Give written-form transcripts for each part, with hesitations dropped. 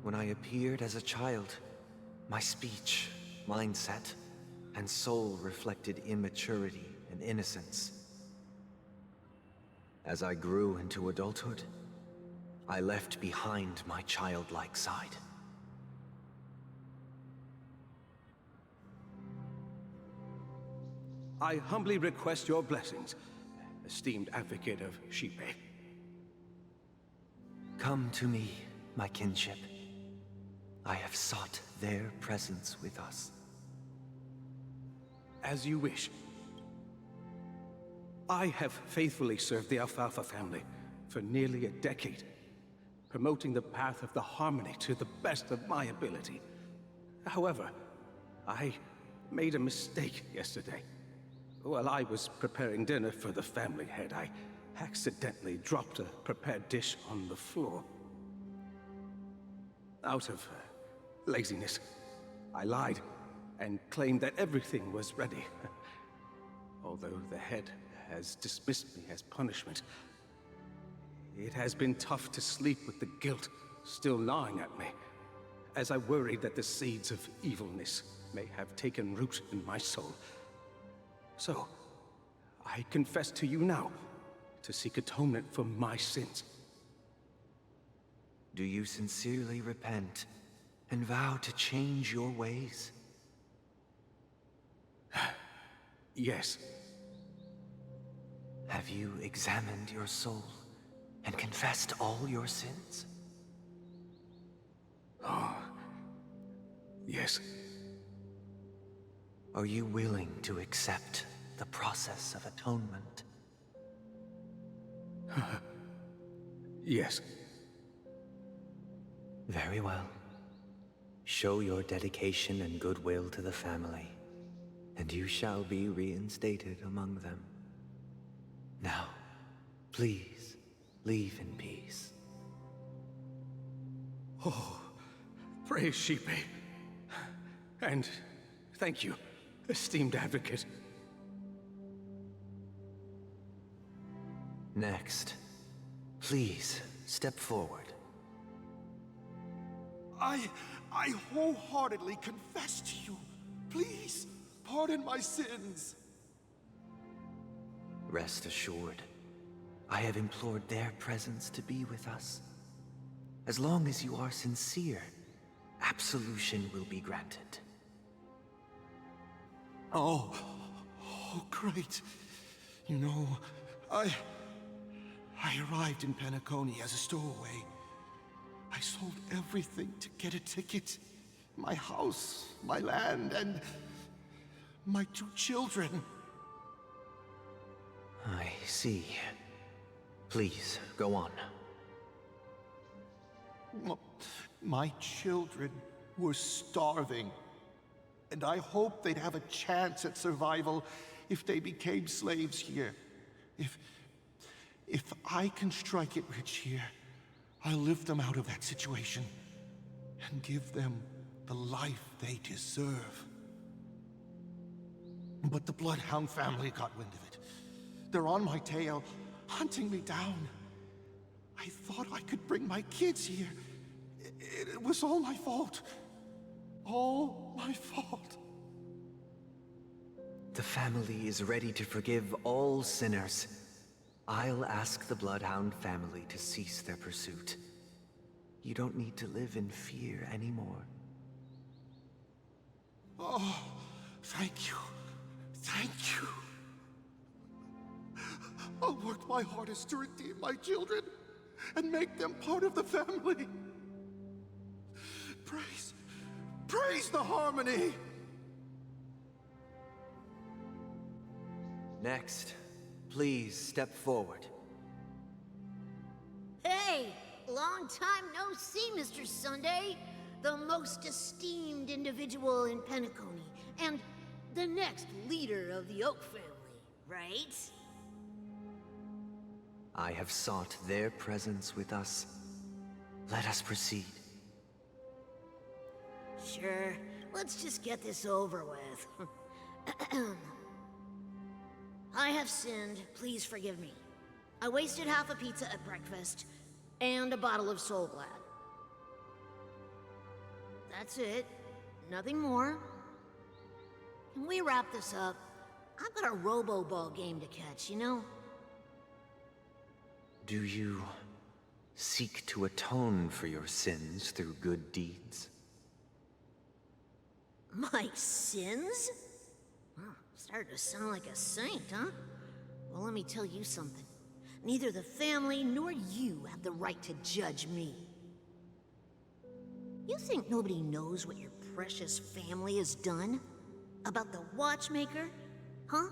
When I appeared as a child, my speech, mindset, and soul reflected immaturity and innocence. As I grew into adulthood, I left behind my childlike side. I humbly request your blessings, esteemed advocate of Shipe. Come to me, my kinship. I have sought their presence with us. As you wish. I have faithfully served the Alfalfa family for nearly a decade, promoting the path of the harmony to the best of my ability. However, I made a mistake yesterday. While I was preparing dinner for the family head, I accidentally dropped a prepared dish on the floor. Out of laziness, I lied and claimed that everything was ready. Although the head has dismissed me as punishment, it has been tough to sleep with the guilt still gnawing at me, as I worried that the seeds of evilness may have taken root in my soul. So, I confess to you now, to seek atonement for my sins. Do you sincerely repent and vow to change your ways? Yes. Have you examined your soul and confessed all your sins? Oh, yes. Are you willing to accept the process of atonement? Yes. Very well. Show your dedication and goodwill to the family, and you shall be reinstated among them. Now, please, leave in peace. Oh, praise Shipe. And thank you, esteemed advocate. Next, please step forward. I wholeheartedly confess to you. Please, pardon my sins. Rest assured, I have implored their presence to be with us. As long as you are sincere, absolution will be granted. Oh, great. You know, I arrived in Penacony as a stowaway. I sold everything to get a ticket. My house, my land, and my 2 children. I see. Please, go on. My children were starving, and I hoped they'd have a chance at survival if they became slaves here. If I can strike it rich here, I'll lift them out of that situation and give them the life they deserve. But the Bloodhound family got wind of it. They're on my tail, hunting me down. I thought I could bring my kids here. It was all my fault. All my fault. The family is ready to forgive all sinners. I'll ask the Bloodhound family to cease their pursuit. You don't need to live in fear anymore. Oh, thank you. Thank you. I'll work my hardest to redeem my children and make them part of the family. Praise the harmony! Next, please step forward. Hey! Long time no see, Mr. Sunday. The most esteemed individual in Penacony, and the next leader of the Oak family, right? I have sought their presence with us. Let us proceed. Sure. Let's just get this over with. I have sinned. Please forgive me. I wasted half a pizza at breakfast, and a bottle of Soul Glad. That's it. Nothing more. Can we wrap this up? I've got a robo-ball game to catch, you know? Do you seek to atone for your sins through good deeds? My sins? Well, started to sound like a saint, huh? Well, let me tell you something. Neither the family nor you have the right to judge me. You think nobody knows what your precious family has done? About the watchmaker? Huh?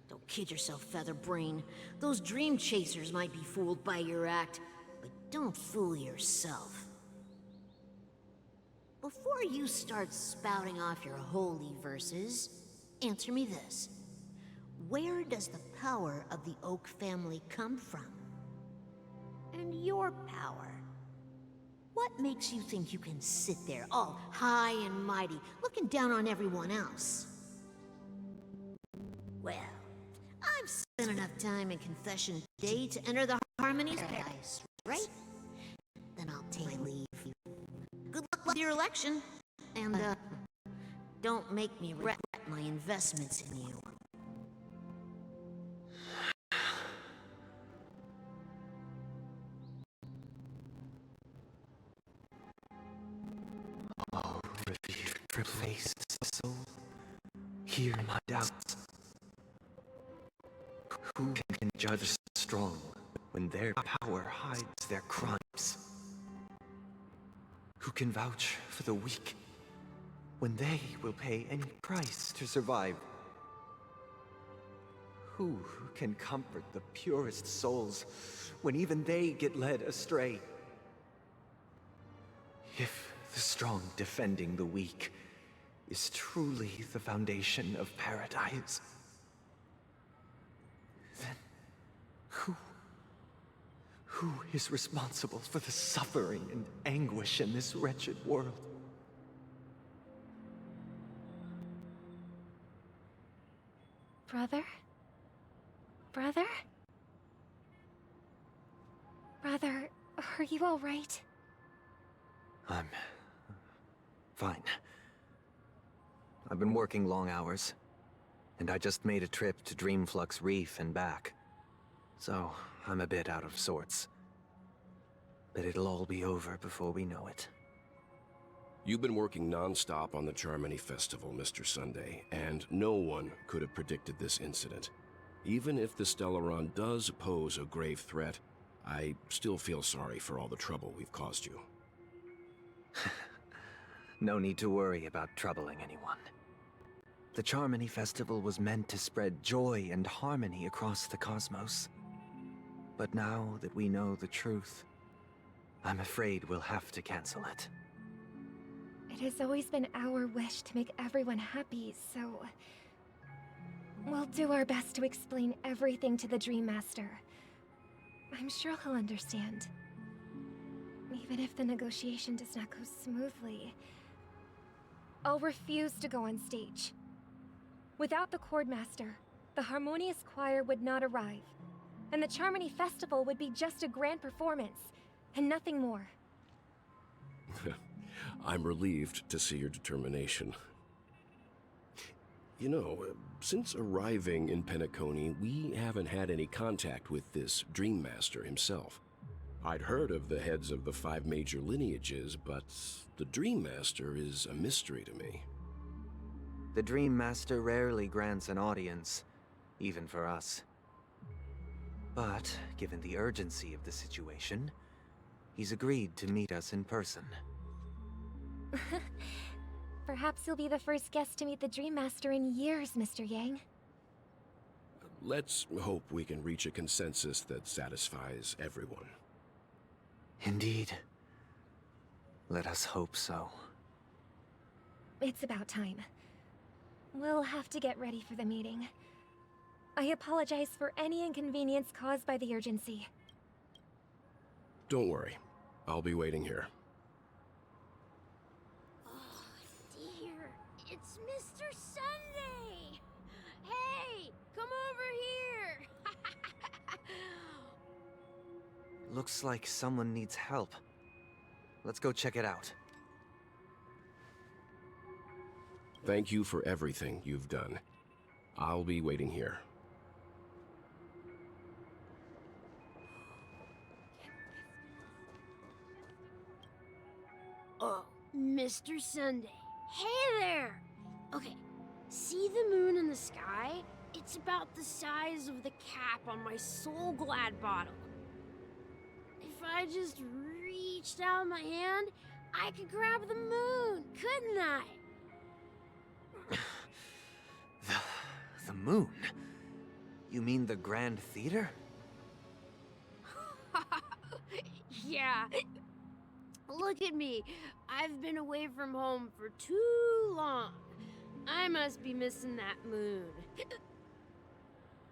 Don't kid yourself, Featherbrain. Those dream chasers might be fooled by your act, but don't fool yourself. Before you start spouting off your holy verses, answer me this. Where does the power of the Oak family come from? And your power? What makes you think you can sit there all high and mighty, looking down on everyone else? Well, I've spent enough time in confession today to enter the Harmony's paradise, right? Then I'll take leave. Good luck with your election, and don't make me regret my investments in you. Oh, revered triple-faced soul, hear my doubts. Who can judge the strong when their power hides their crimes? Who can vouch for the weak when they will pay any price to survive? Who can comfort the purest souls when even they get led astray? If the strong defending the weak is truly the foundation of paradise, then who is responsible for the suffering and anguish in this wretched world? Brother? Brother? Brother, are you all right? I'm fine. I've been working long hours, and I just made a trip to Dreamflux Reef and back. So, I'm a bit out of sorts. But it'll all be over before we know it. You've been working non-stop on the Charmony Festival, Mr. Sunday, and no one could have predicted this incident. Even if the Stellaron does pose a grave threat, I still feel sorry for all the trouble we've caused you. No need to worry about troubling anyone. The Charmony Festival was meant to spread joy and harmony across the cosmos. But now that we know the truth, I'm afraid we'll have to cancel it. It has always been our wish to make everyone happy, so... we'll do our best to explain everything to the Dream Master. I'm sure he'll understand. Even if the negotiation does not go smoothly, I'll refuse to go on stage. Without the Chord Master, the Harmonious Choir would not arrive, and the Charmony Festival would be just a grand performance, and nothing more. I'm relieved to see your determination. You know, since arriving in Penacony, we haven't had any contact with this Dream Master himself. I'd heard of the heads of the 5 major lineages, but the Dream Master is a mystery to me. The Dream Master rarely grants an audience, even for us. But, given the urgency of the situation, he's agreed to meet us in person. Perhaps you'll be the first guest to meet the Dream Master in years, Mr. Yang. Let's hope we can reach a consensus that satisfies everyone. Indeed. Let us hope so. It's about time. We'll have to get ready for the meeting. I apologize for any inconvenience caused by the urgency. Don't worry. I'll be waiting here. Oh, dear. It's Mr. Sunday! Hey, come over here! Looks like someone needs help. Let's go check it out. Thank you for everything you've done. I'll be waiting here. Oh, Mr. Sunday. Hey there! Okay, see the moon in the sky? It's about the size of the cap on my Soul Glad bottle. If I just reached out my hand, I could grab the moon, couldn't I? The moon? You mean the Grand Theater? Yeah. Look at me. I've been away from home for too long. I must be missing that moon.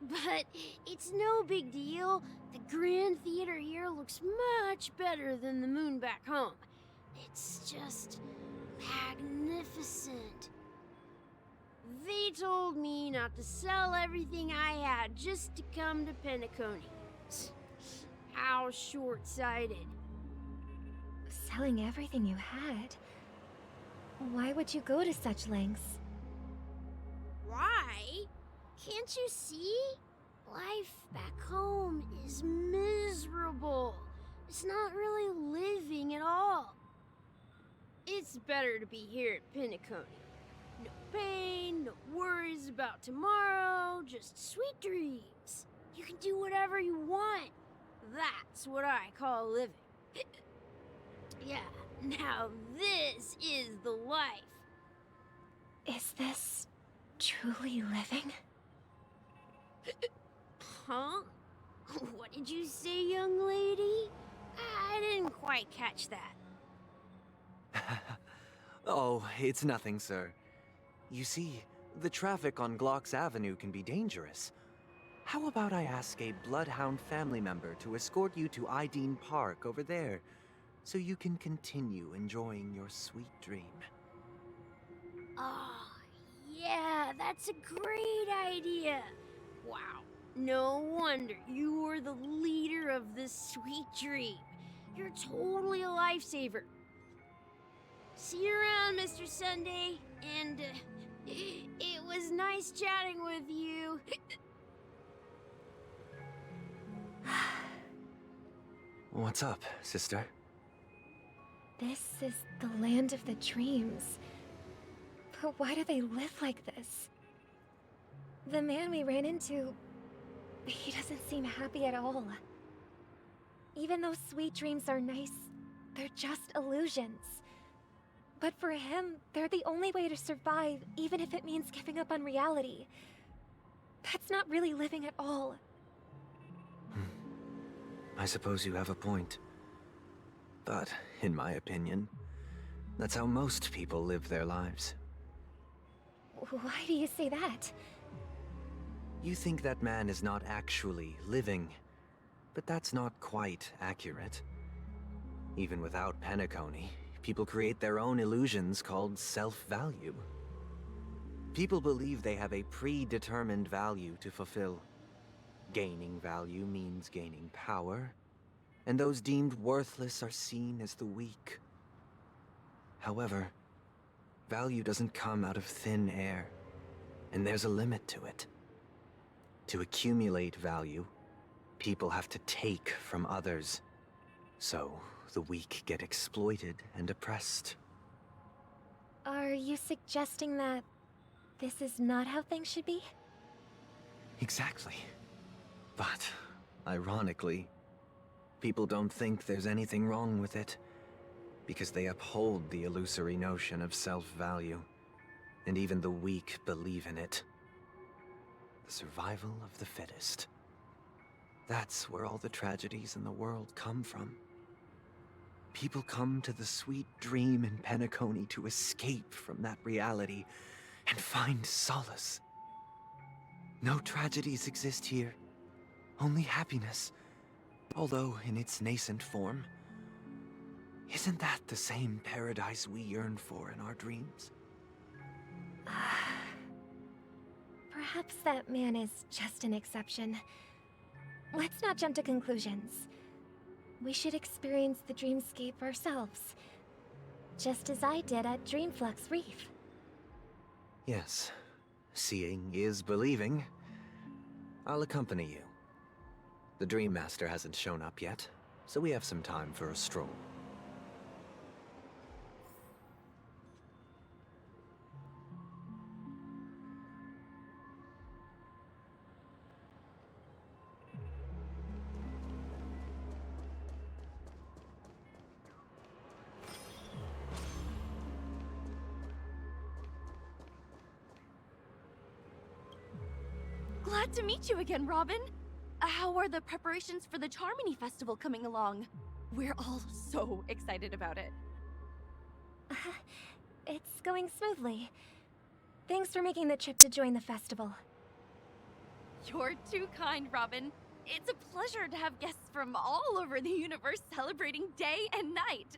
But it's no big deal. The Grand Theater here looks much better than the moon back home. It's just magnificent. They told me not to sell everything I had just to come to Penacony. How short-sighted. Selling everything you had? Why would you go to such lengths? Why? Can't you see? Life back home is miserable. It's not really living at all. It's better to be here at Penacony. No pain, no worries about tomorrow, just sweet dreams. You can do whatever you want. That's what I call living. Yeah, now this is the life. Is this truly living? Huh? What did you say, young lady? I didn't quite catch that. Oh, it's nothing, sir. You see, the traffic on Glock's Avenue can be dangerous. How about I ask a Bloodhound family member to escort you to Ideen Park over there, so you can continue enjoying your sweet dream? Oh, yeah, that's a great idea. Wow, no wonder you were the leader of this sweet dream. You're totally a lifesaver. See you around, Mr. Sunday, and it was nice chatting with you. What's up, sister? This is the land of the dreams. But why do they live like this? The man we ran into, he doesn't seem happy at all. Even though sweet dreams are nice, they're just illusions. But for him, they're the only way to survive, even if it means giving up on reality. That's not really living at all. I suppose you have a point. But, in my opinion, that's how most people live their lives. Why do you say that? You think that man is not actually living, but that's not quite accurate. Even without Penacony, people create their own illusions called self-value. People believe they have a predetermined value to fulfill. Gaining value means gaining power, and those deemed worthless are seen as the weak. However, value doesn't come out of thin air, and there's a limit to it. To accumulate value, people have to take from others. So, the weak get exploited and oppressed. Are you suggesting that this is not how things should be? Exactly. But, ironically, people don't think there's anything wrong with it, because they uphold the illusory notion of self-value, and even the weak believe in it. The survival of the fittest. That's where all the tragedies in the world come from. People come to the sweet dream in Penacony to escape from that reality and find solace. No tragedies exist here, only happiness, although in its nascent form. Isn't that the same paradise we yearn for in our dreams? Perhaps that man is just an exception. Let's not jump to conclusions. We should experience the dreamscape ourselves, just as I did at Dreamflux Reef. Yes, seeing is believing. I'll accompany you. The Dream Master hasn't shown up yet, so we have some time for a stroll. Glad to meet you again, Robin. How are the preparations for the Charmony Festival coming along? We're all so excited about it. It's going smoothly. Thanks for making the trip to join the festival. You're too kind, Robin. It's a pleasure to have guests from all over the universe celebrating day and night.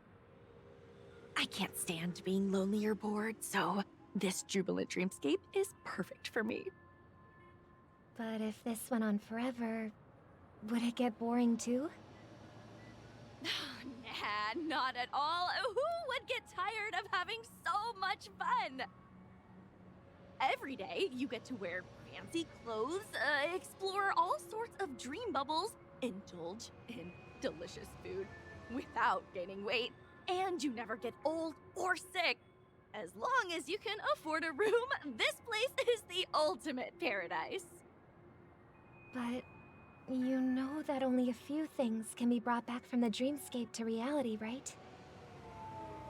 I can't stand being lonely or bored, so this jubilant dreamscape is perfect for me. But if this went on forever, would it get boring too? Nah, not at all. Who would get tired of having so much fun? Every day, you get to wear fancy clothes, explore all sorts of dream bubbles, indulge in delicious food without gaining weight, and you never get old or sick. As long as you can afford a room, this place is the ultimate paradise. But you know that only a few things can be brought back from the dreamscape to reality, right?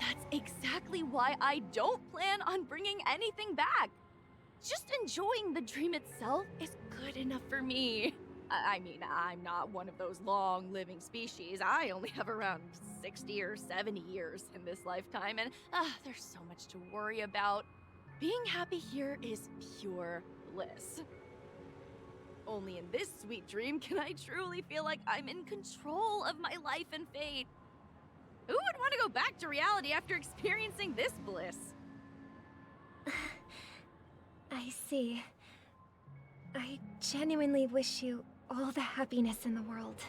That's exactly why I don't plan on bringing anything back. Just enjoying the dream itself is good enough for me. I mean, I'm not one of those long-living species. I only have around 60 or 70 years in this lifetime, and there's so much to worry about. Being happy here is pure bliss. Only in this sweet dream can I truly feel like I'm in control of my life and fate. Who would want to go back to reality after experiencing this bliss? I see. I genuinely wish you all the happiness in the world.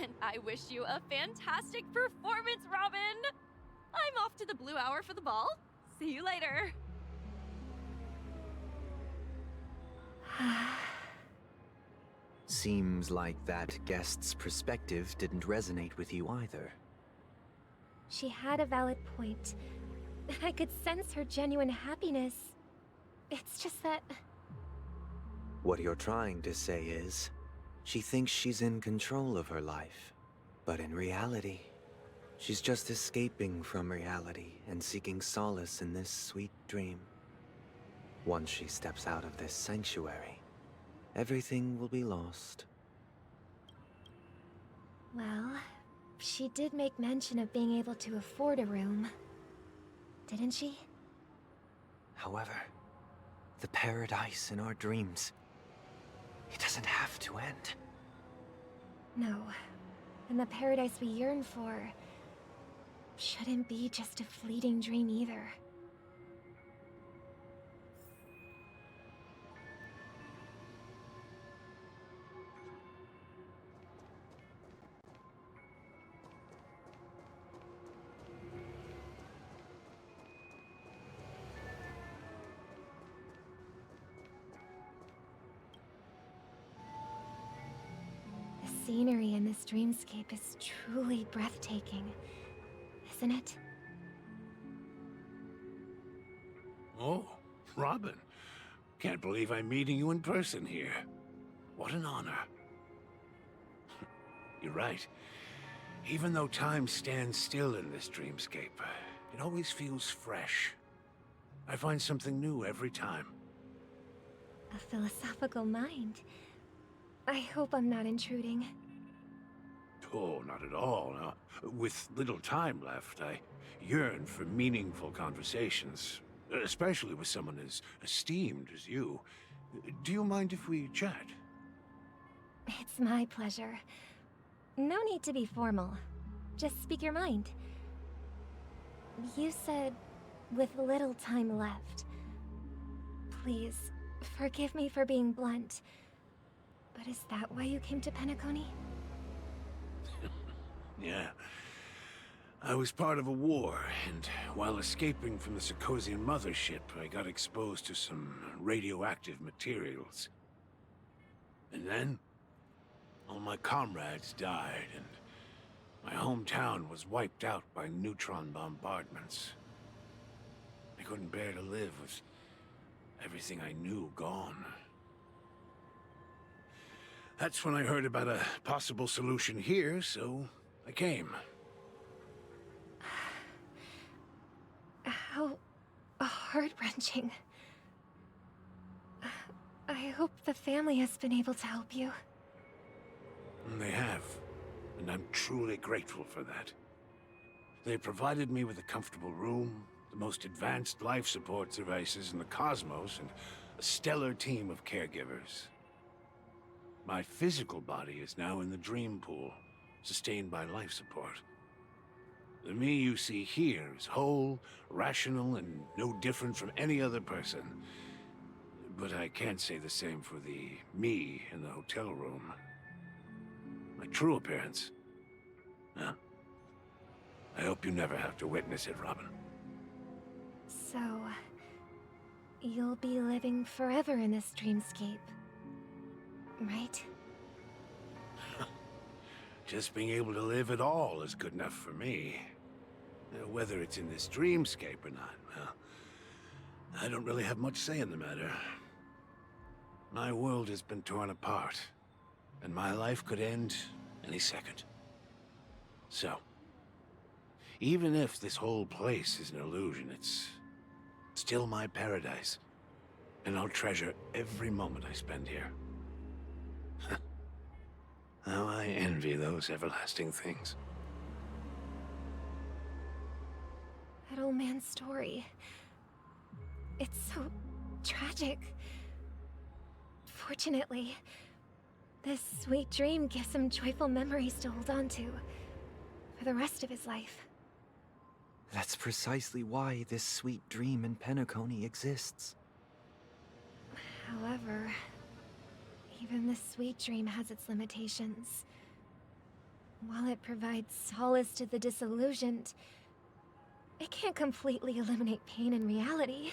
And I wish you a fantastic performance, Robin! I'm off to the Blue Hour for the ball. See you later. Seems like that guest's perspective didn't resonate with you either. She had a valid point. I could sense her genuine happiness. It's just that... What you're trying to say is, she thinks she's in control of her life. But in reality, she's just escaping from reality and seeking solace in this sweet dream. Once she steps out of this sanctuary, everything will be lost. Well, she did make mention of being able to afford a room. Didn't she? However, the paradise in our dreams, it doesn't have to end. No. And the paradise we yearn for shouldn't be just a fleeting dream either. The scenery in this dreamscape is truly breathtaking, isn't it? Oh, Robin. Can't believe I'm meeting you in person here. What an honor. You're right. Even though time stands still in this dreamscape, it always feels fresh. I find something new every time. A philosophical mind. I hope I'm not intruding. Oh, not at all. No. With little time left, I yearn for meaningful conversations, especially with someone as esteemed as you. Do you mind if we chat? It's my pleasure. No need to be formal. Just speak your mind. You said, with little time left. Please, forgive me for being blunt. But is that why you came to Penacony? Yeah. I was part of a war, and while escaping from the Sarkosian mothership, I got exposed to some radioactive materials. And then, all my comrades died, and my hometown was wiped out by neutron bombardments. I couldn't bear to live with everything I knew gone. That's when I heard about a possible solution here, so I came. How heart-wrenching. I hope the family has been able to help you. They have, and I'm truly grateful for that. They provided me with a comfortable room, the most advanced life support devices in the cosmos, and a stellar team of caregivers. My physical body is now in the dream pool, sustained by life support. The me you see here is whole, rational, and no different from any other person. But I can't say the same for the me in the hotel room. My true appearance? Huh? I hope you never have to witness it, Robin. So, you'll be living forever in this dreamscape, right? Just being able to live at all is good enough for me. Whether it's in this dreamscape or not, well, I don't really have much say in the matter. My world has been torn apart, and my life could end any second. So, even if this whole place is an illusion, it's still my paradise, and I'll treasure every moment I spend here. How I envy those everlasting things. That old man's story. It's so tragic. Fortunately, this sweet dream gives him joyful memories to hold on to for the rest of his life. That's precisely why this sweet dream in Penacony exists. However, even this sweet dream has its limitations. While it provides solace to the disillusioned, it can't completely eliminate pain in reality.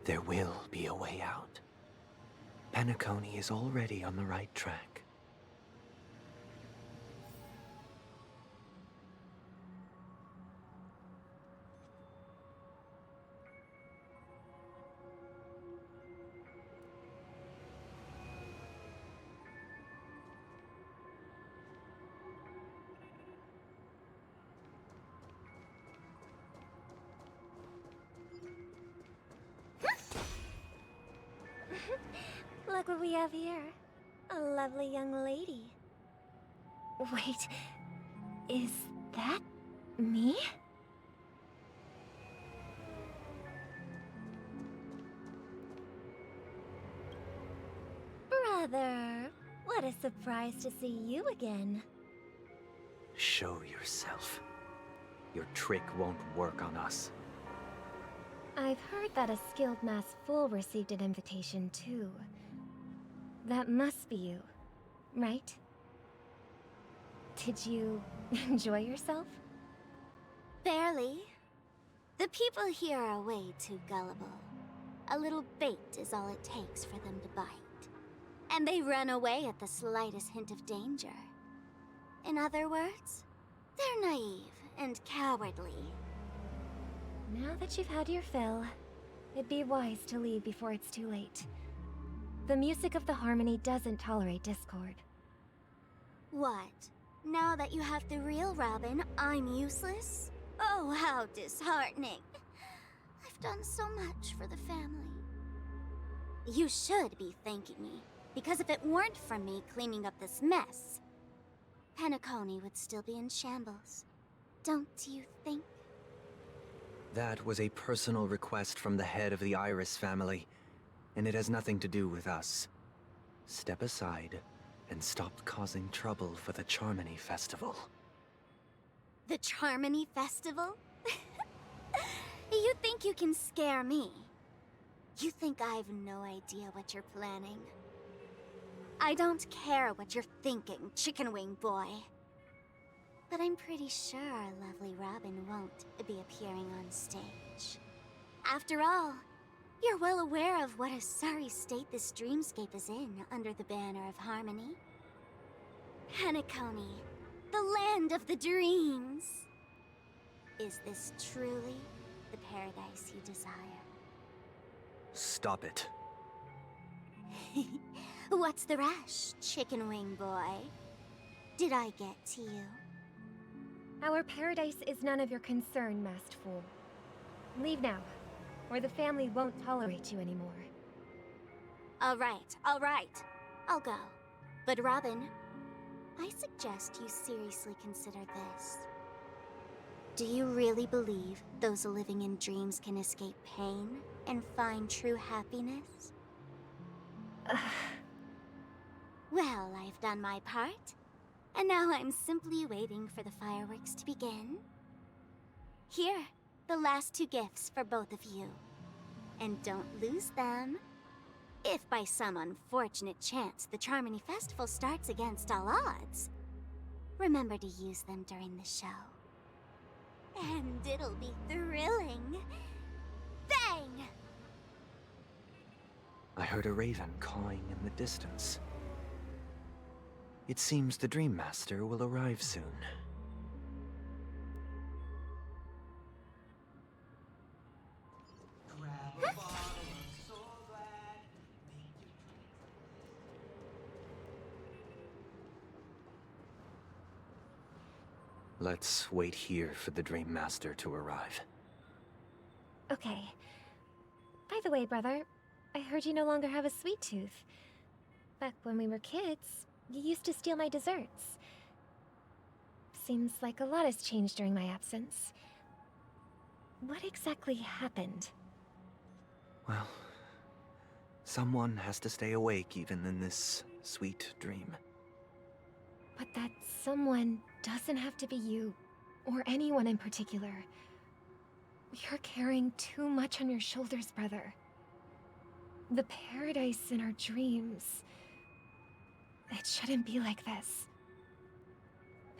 There will be a way out. Penacony is already on the right track. Look what we have here. A lovely young lady. Wait, is that me? Brother, what a surprise to see you again. Show yourself. Your trick won't work on us. I've heard that a skilled masked fool received an invitation too. That must be you, right? Did you enjoy yourself? Barely. The people here are way too gullible. A little bait is all it takes for them to bite. And they run away at the slightest hint of danger. In other words, they're naive and cowardly. Now that you've had your fill, it'd be wise to leave before it's too late. The music of the harmony doesn't tolerate discord. What? Now that you have the real Robin, I'm useless? Oh, how disheartening. I've done so much for the family. You should be thanking me, because if it weren't for me cleaning up this mess, Penacony would still be in shambles. Don't you think? That was a personal request from the head of the Iris family, and it has nothing to do with us. Step aside and stop causing trouble for the Charmony Festival. The Charmony Festival? You think you can scare me? You think I've no idea what you're planning? I don't care what you're thinking, chicken wing boy. But I'm pretty sure our lovely Robin won't be appearing on stage. After all, you're well aware of what a sorry state this dreamscape is in under the banner of harmony. Penacony, the land of the dreams. Is this truly the paradise you desire? Stop it. What's the rush, chicken wing boy? Did I get to you? Our paradise is none of your concern, masked fool. Leave now, or the family won't tolerate you anymore. All right. I'll go. But Robin, I suggest you seriously consider this. Do you really believe those living in dreams can escape pain and find true happiness? Well, I've done my part, and now I'm simply waiting for the fireworks to begin. Here, the last 2 gifts for both of you. And don't lose them. If by some unfortunate chance the Charmony Festival starts against all odds, remember to use them during the show. And it'll be thrilling. Bang! I heard a raven cawing in the distance. It seems the Dream Master will arrive soon. Let's wait here for the Dream Master to arrive. Okay. By the way, brother, I heard you no longer have a sweet tooth. Back when we were kids, you used to steal my desserts. Seems like a lot has changed during my absence. What exactly happened? Well, someone has to stay awake even in this sweet dream. But that someone doesn't have to be you, or anyone in particular. You're carrying too much on your shoulders, brother. The paradise in our dreams. It shouldn't be like this.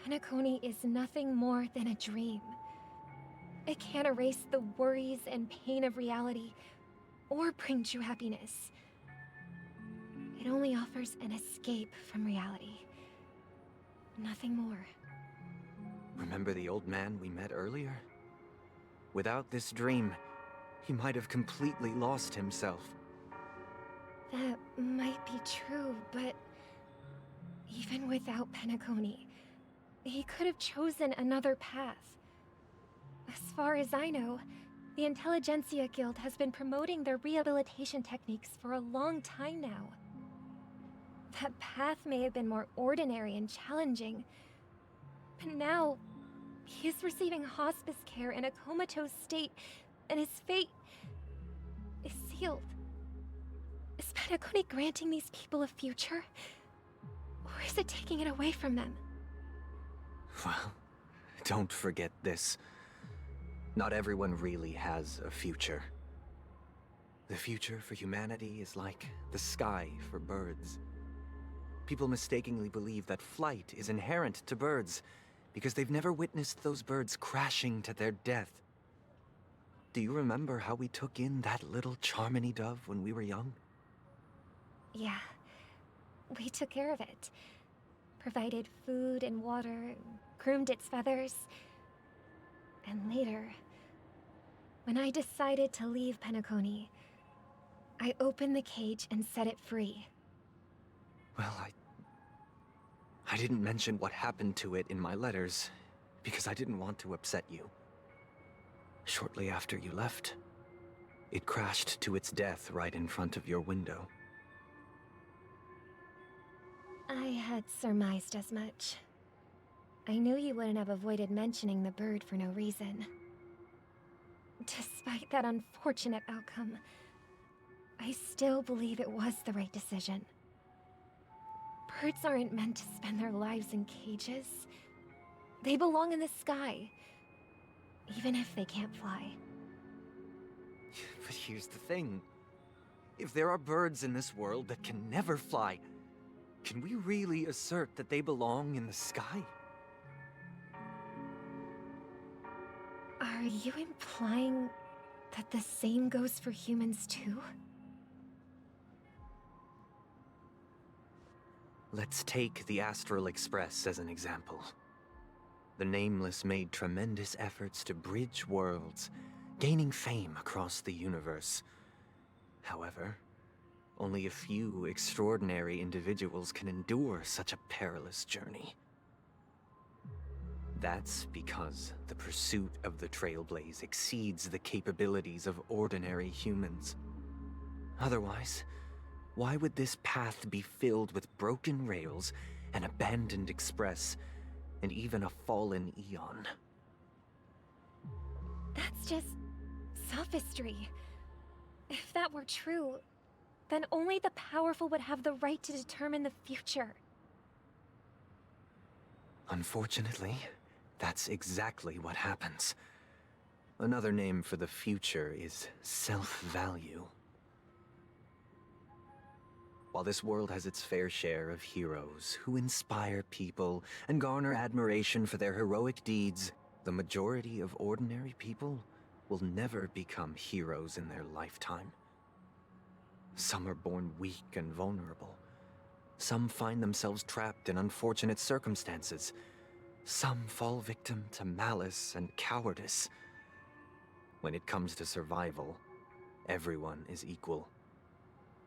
Penacony is nothing more than a dream. It can't erase the worries and pain of reality, or bring true happiness. It only offers an escape from reality. Nothing more. Remember the old man we met earlier? Without this dream, he might have completely lost himself. That might be true, but even without Penacony, he could have chosen another path. As far as I know, the Intelligentsia Guild has been promoting their rehabilitation techniques for a long time now. That path may have been more ordinary and challenging, but now he is receiving hospice care in a comatose state, and his fate is sealed. Is Penacony granting these people a future? Or is it taking it away from them? Well, don't forget this. Not everyone really has a future. The future for humanity is like the sky for birds. People mistakenly believe that flight is inherent to birds because they've never witnessed those birds crashing to their death. Do you remember how we took in that little Charmony dove when we were young? Yeah. We took care of it. Provided food and water, groomed its feathers. And later, when I decided to leave Penacony, I opened the cage and set it free. Well, I didn't mention what happened to it in my letters, because I didn't want to upset you. Shortly after you left, it crashed to its death right in front of your window. I had surmised as much. I knew you wouldn't have avoided mentioning the bird for no reason. Despite that unfortunate outcome, I still believe it was the right decision. Birds aren't meant to spend their lives in cages. They belong in the sky, even if they can't fly. But here's the thing. If there are birds in this world that can never fly, can we really assert that they belong in the sky? Are you implying that the same goes for humans too? Let's take the Astral Express as an example. The Nameless made tremendous efforts to bridge worlds, gaining fame across the universe. However, only a few extraordinary individuals can endure such a perilous journey. That's because the pursuit of the Trailblaze exceeds the capabilities of ordinary humans. Otherwise, why would this path be filled with broken rails, an abandoned express, and even a fallen Eon? That's just sophistry. If that were true, then only the powerful would have the right to determine the future. Unfortunately, that's exactly what happens. Another name for the future is self-value. While this world has its fair share of heroes who inspire people and garner admiration for their heroic deeds, the majority of ordinary people will never become heroes in their lifetime. Some are born weak and vulnerable. Some find themselves trapped in unfortunate circumstances. Some fall victim to malice and cowardice. When it comes to survival, everyone is equal.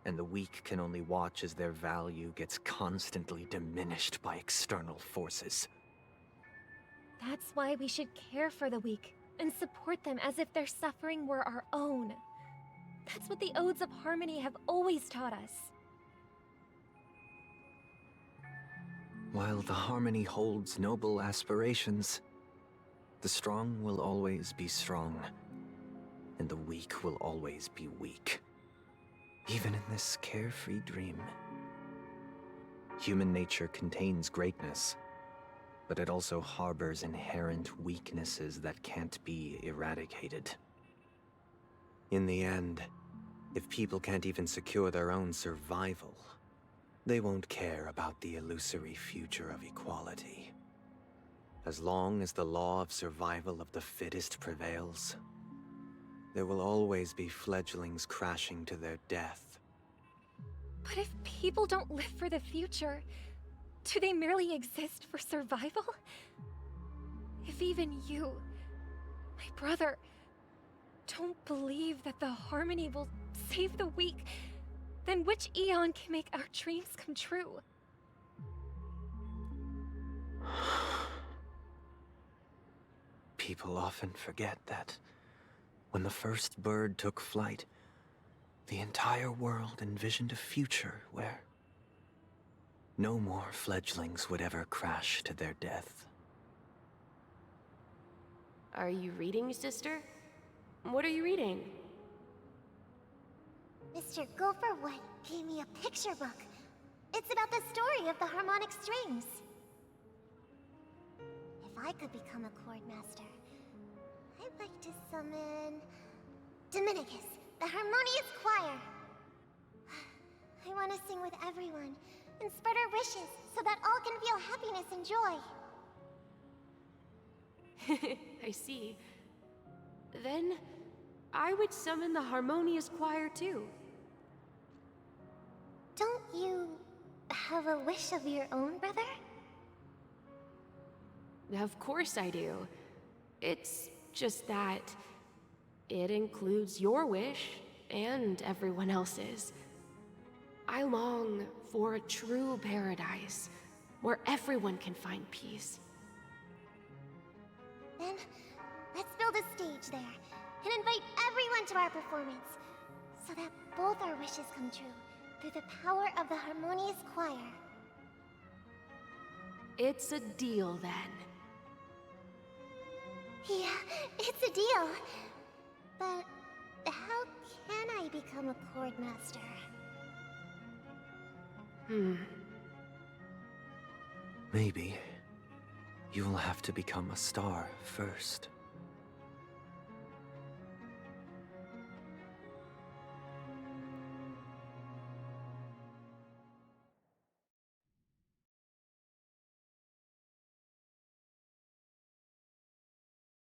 And the weak can only watch as their value gets constantly diminished by external forces. That's why we should care for the weak and support them as if their suffering were our own. That's what the Odes of Harmony have always taught us. While the Harmony holds noble aspirations, the strong will always be strong, and the weak will always be weak. Even in this carefree dream. Human nature contains greatness, but it also harbors inherent weaknesses that can't be eradicated. In the end, if people can't even secure their own survival, they won't care about the illusory future of equality. As long as the law of survival of the fittest prevails, there will always be fledglings crashing to their death. But if people don't live for the future, do they merely exist for survival? If even you, my brother, don't believe that the Harmony will save the weak, then which Eon can make our dreams come true? People often forget that when the first bird took flight, the entire world envisioned a future where no more fledglings would ever crash to their death. Are you reading, sister? What are you reading? Mr. Gopher White gave me a picture book. It's about the story of the harmonic strings. If I could become a chord master, I'd like to summon Dominicus, the harmonious choir. I want to sing with everyone and spread our wishes so that all can feel happiness and joy. I see. Then, I would summon the harmonious choir too. Don't you have a wish of your own, brother? Of course I do. It's just that it includes your wish and everyone else's. I long for a true paradise where everyone can find peace. Then, let's build a stage there and invite everyone to our performance so that both our wishes come true through the power of the harmonious choir. It's a deal then. Yeah, it's a deal. But how can I become a chord master? Maybe you'll have to become a star first.